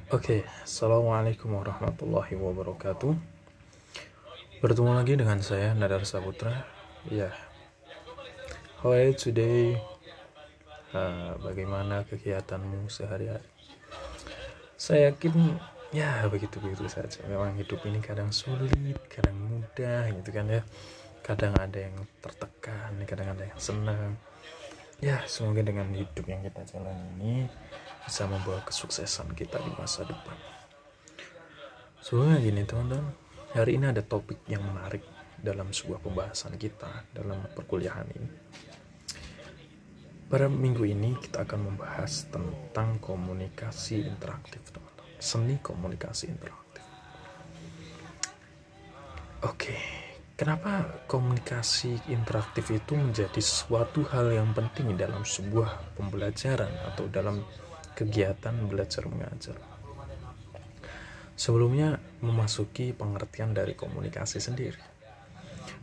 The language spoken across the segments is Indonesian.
Oke, Assalamualaikum warahmatullahi wabarakatuh. Bertemu lagi dengan saya, Nadar Saputra. Ya, how are you today? Bagaimana kegiatanmu sehari-hari? Saya yakin, ya begitu-begitu saja. Memang hidup ini kadang sulit, kadang mudah, gitu kan ya. Kadang ada yang tertekan, kadang ada yang senang. Ya, semoga dengan hidup yang kita jalani ini bisa membawa kesuksesan kita di masa depan. Soalnya gini teman-teman, hari ini ada topik yang menarik dalam sebuah pembahasan kita dalam perkuliahan ini. Pada minggu ini kita akan membahas tentang komunikasi interaktif, teman-teman. Seni komunikasi interaktif. Oke, kenapa komunikasi interaktif itu menjadi suatu hal yang penting dalam sebuah pembelajaran atau dalam kegiatan belajar mengajar? Sebelumnya memasuki pengertian dari komunikasi sendiri.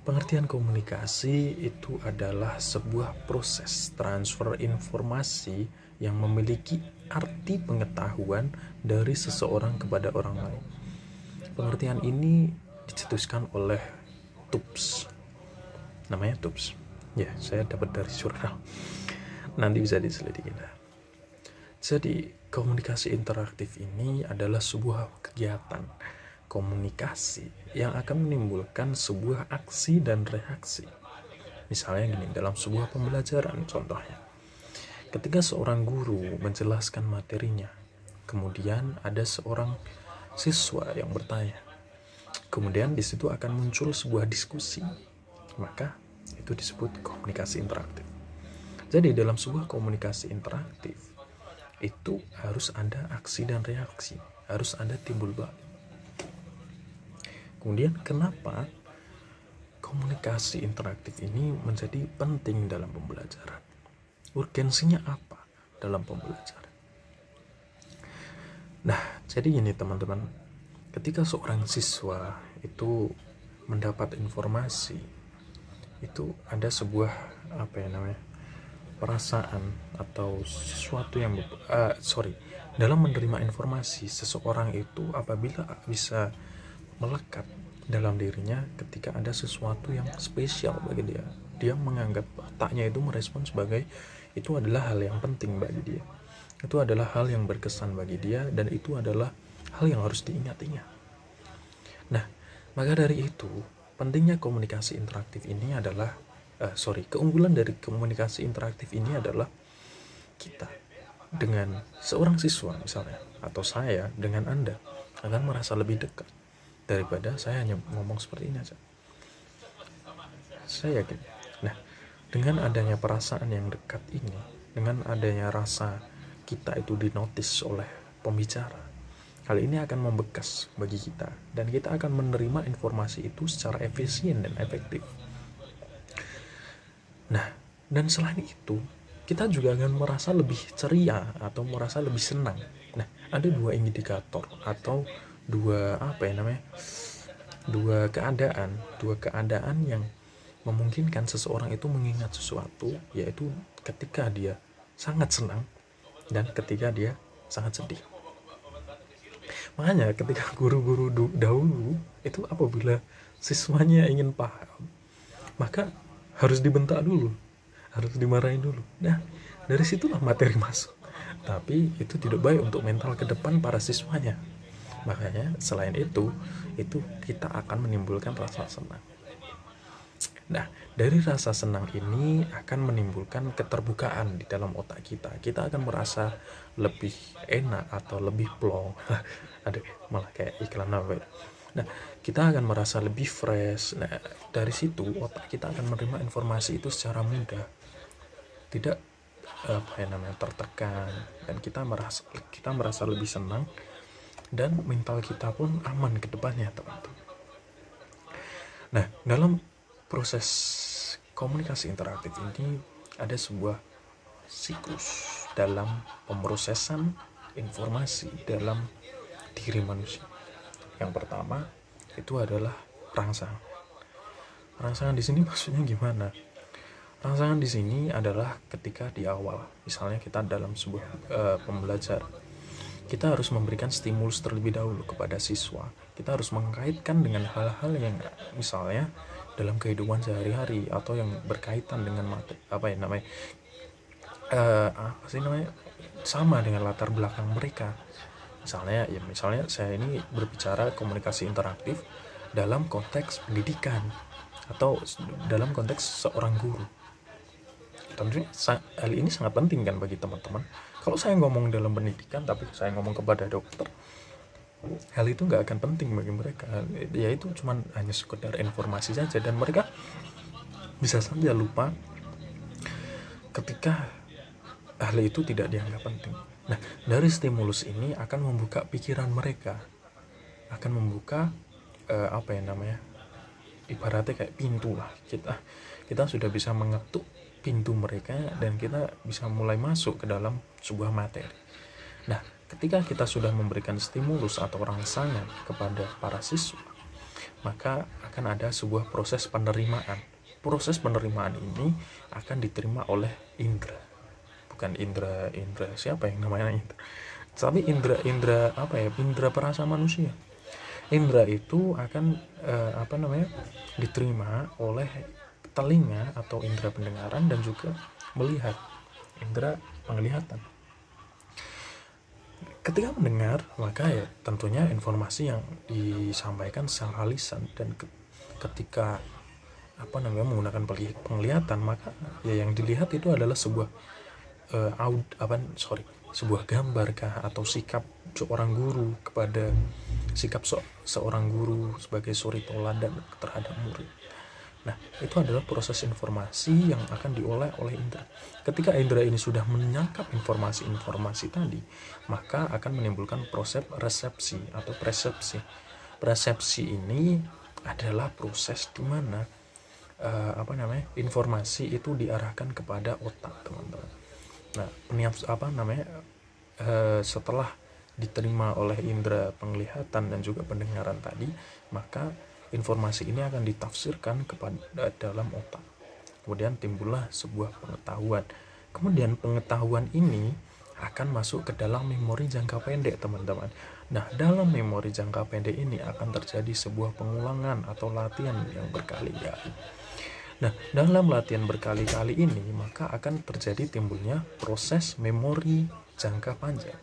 Pengertian komunikasi itu adalah sebuah proses transfer informasi yang memiliki arti pengetahuan dari seseorang kepada orang lain. Pengertian ini dicetuskan oleh Tubbs. Namanya Tubbs. Ya, saya dapat dari jurnal. Nanti bisa diselidiki. Jadi, komunikasi interaktif ini adalah sebuah kegiatan komunikasi yang akan menimbulkan sebuah aksi dan reaksi. Misalnya gini, dalam sebuah pembelajaran contohnya. Ketika seorang guru menjelaskan materinya, kemudian ada seorang siswa yang bertanya. Kemudian di situ akan muncul sebuah diskusi. Maka itu disebut komunikasi interaktif. Jadi dalam sebuah komunikasi interaktif itu harus ada aksi dan reaksi, harus ada timbul balik. Kemudian kenapa komunikasi interaktif ini menjadi penting dalam pembelajaran? Urgensinya apa dalam pembelajaran? Nah, jadi gini teman-teman, ketika seorang siswa itu mendapat informasi, itu ada sebuah perasaan atau sesuatu yang dalam menerima informasi, seseorang itu apabila bisa melekat dalam dirinya ketika ada sesuatu yang spesial bagi dia menganggap otaknya itu merespon sebagai itu adalah hal yang penting bagi dia, itu adalah hal yang berkesan bagi dia, dan itu adalah hal yang harus diingat-ingat. Nah, maka dari itu pentingnya komunikasi interaktif ini adalah keunggulan dari komunikasi interaktif ini adalah kita dengan seorang siswa misalnya, atau saya dengan Anda akan merasa lebih dekat daripada saya hanya ngomong seperti ini aja. Saya yakin. Nah, dengan adanya perasaan yang dekat ini, dengan adanya rasa kita itu dinotis oleh pembicara, hal ini akan membekas bagi kita, dan kita akan menerima informasi itu secara efisien dan efektif. Nah, dan selain itu, kita juga akan merasa lebih ceria atau merasa lebih senang. Nah, ada dua indikator atau dua keadaan yang memungkinkan seseorang itu mengingat sesuatu, yaitu ketika dia sangat senang dan ketika dia sangat sedih. Makanya ketika guru-guru dahulu itu apabila siswanya ingin paham, maka harus dibentak dulu, harus dimarahin dulu. Nah, dari situlah materi masuk. Tapi itu tidak baik untuk mental ke depan para siswanya. Makanya selain itu kita akan menimbulkan rasa senang. Nah, dari rasa senang ini akan menimbulkan keterbukaan di dalam otak kita. Kita akan merasa lebih enak atau lebih plong. Aduh, malah kayak iklan apa ya. Nah, kita akan merasa lebih fresh. Nah, dari situ otak kita akan menerima informasi itu secara mudah. Tidak tertekan, dan kita merasa lebih senang, dan mental kita pun aman ke depannya, teman-teman. Nah, dalam proses komunikasi interaktif ini ada sebuah siklus dalam pemrosesan informasi dalam diri manusia. Yang pertama itu adalah rangsangan. Rangsangan di sini maksudnya gimana? Rangsangan di sini adalah ketika di awal, misalnya kita dalam sebuah pembelajaran, kita harus memberikan stimulus terlebih dahulu kepada siswa. Kita harus mengkaitkan dengan hal-hal yang misalnya dalam kehidupan sehari-hari atau yang berkaitan dengan sama dengan latar belakang mereka. Misalnya saya ini berbicara komunikasi interaktif dalam konteks pendidikan atau dalam konteks seorang guru. Tentunya hal ini sangat penting kan bagi teman-teman. Kalau saya ngomong dalam pendidikan tapi saya ngomong kepada dokter, hal itu nggak akan penting bagi mereka. Yaitu cuman hanya sekedar informasi saja, dan mereka bisa saja lupa ketika hal itu tidak dianggap penting. Nah, dari stimulus ini akan membuka pikiran mereka, akan membuka ibaratnya kayak pintu lah. Kita sudah bisa mengetuk pintu mereka dan kita bisa mulai masuk ke dalam sebuah materi. Nah, ketika kita sudah memberikan stimulus atau rangsangan kepada para siswa, maka akan ada sebuah proses penerimaan. Proses penerimaan ini akan diterima oleh indera. Bukan indera siapa yang namanya indera, tapi indera perasa manusia. Indera itu akan diterima oleh telinga atau indera pendengaran dan juga melihat, indera penglihatan. Ketika mendengar, maka ya tentunya informasi yang disampaikan secara lisan, dan ketika menggunakan penglihatan, maka ya yang dilihat itu adalah sebuah sebuah gambar kah, atau sikap seorang guru kepada seorang guru sebagai suri toladan terhadap murid. Nah, itu adalah proses informasi yang akan diolah oleh indera. Ketika indera ini sudah menyangkap informasi-informasi tadi, maka akan menimbulkan proses resepsi atau persepsi. Persepsi ini adalah proses di mana informasi itu diarahkan kepada otak, teman-teman. Nah, setelah diterima oleh indera penglihatan dan juga pendengaran tadi, maka informasi ini akan ditafsirkan kepada dalam otak. Kemudian timbullah sebuah pengetahuan. Kemudian pengetahuan ini akan masuk ke dalam memori jangka pendek, teman-teman. Nah, dalam memori jangka pendek ini akan terjadi sebuah pengulangan atau latihan yang berkali-kali. Nah, dalam latihan berkali-kali ini maka akan terjadi timbulnya proses memori jangka panjang.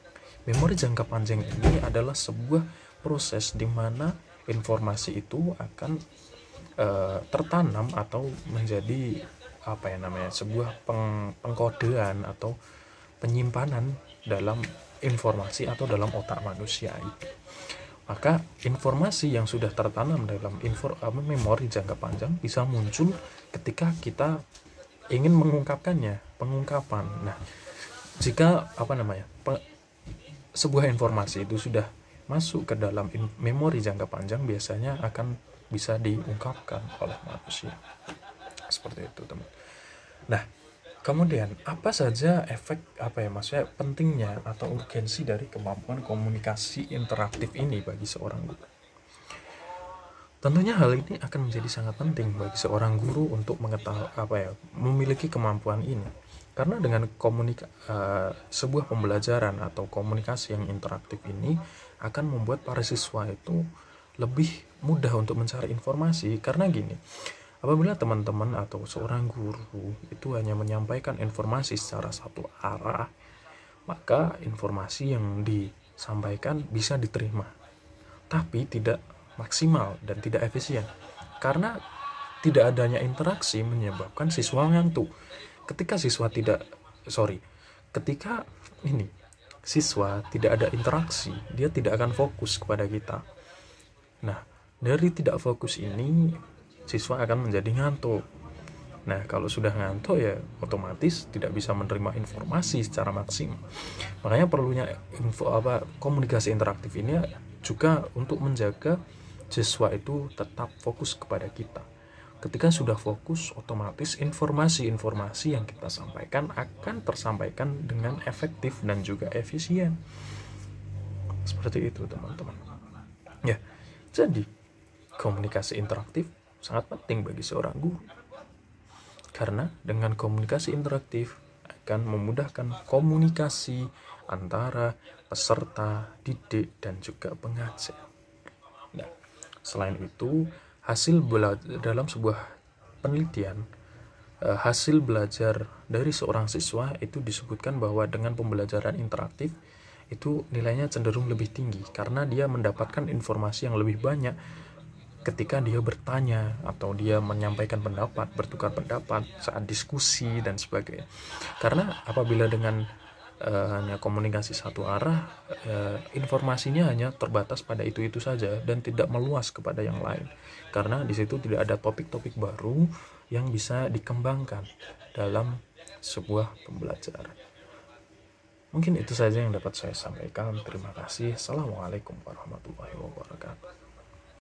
Memori jangka panjang ini adalah sebuah proses di mana informasi itu akan tertanam atau menjadi sebuah pengkodean atau penyimpanan dalam informasi atau dalam otak manusia itu. Maka informasi yang sudah tertanam dalam memori jangka panjang bisa muncul ketika kita ingin mengungkapkannya, pengungkapan. Nah, jika sebuah informasi itu sudah masuk ke dalam memori jangka panjang, biasanya akan bisa diungkapkan oleh manusia. Seperti itu, teman. Nah, kemudian apa saja pentingnya atau urgensi dari kemampuan komunikasi interaktif ini bagi seorang guru? Tentunya hal ini akan menjadi sangat penting bagi seorang guru untuk memiliki kemampuan ini. Karena dengan sebuah pembelajaran atau komunikasi yang interaktif ini akan membuat para siswa itu lebih mudah untuk mencari informasi. Karena gini, apabila teman-teman atau seorang guru itu hanya menyampaikan informasi secara satu arah, maka informasi yang disampaikan bisa diterima, tapi tidak maksimal dan tidak efisien. Karena tidak adanya interaksi menyebabkan siswa ngantuk. Ketika siswa tidak ada interaksi, dia tidak akan fokus kepada kita. Nah, dari tidak fokus ini siswa akan menjadi ngantuk. Nah, kalau sudah ngantuk ya otomatis tidak bisa menerima informasi secara maksimal. Makanya perlunya komunikasi interaktif ini juga untuk menjaga siswa itu tetap fokus kepada kita. Ketika sudah fokus, otomatis informasi-informasi yang kita sampaikan akan tersampaikan dengan efektif dan juga efisien. Seperti itu, teman-teman. Ya, jadi komunikasi interaktif sangat penting bagi seorang guru. Karena dengan komunikasi interaktif akan memudahkan komunikasi antara peserta, didik, dan juga pengajar. Nah, selain itu, dalam sebuah penelitian, hasil belajar dari seorang siswa itu disebutkan bahwa dengan pembelajaran interaktif itu nilainya cenderung lebih tinggi karena dia mendapatkan informasi yang lebih banyak ketika dia bertanya atau dia menyampaikan pendapat, bertukar pendapat saat diskusi dan sebagainya. Karena apabila dengan hanya komunikasi satu arah, informasinya hanya terbatas pada itu saja dan tidak meluas kepada yang lain. Karena di situ tidak ada topik-topik baru yang bisa dikembangkan dalam sebuah pembelajaran. Mungkin itu saja yang dapat saya sampaikan. Terima kasih. Assalamualaikum warahmatullahi wabarakatuh.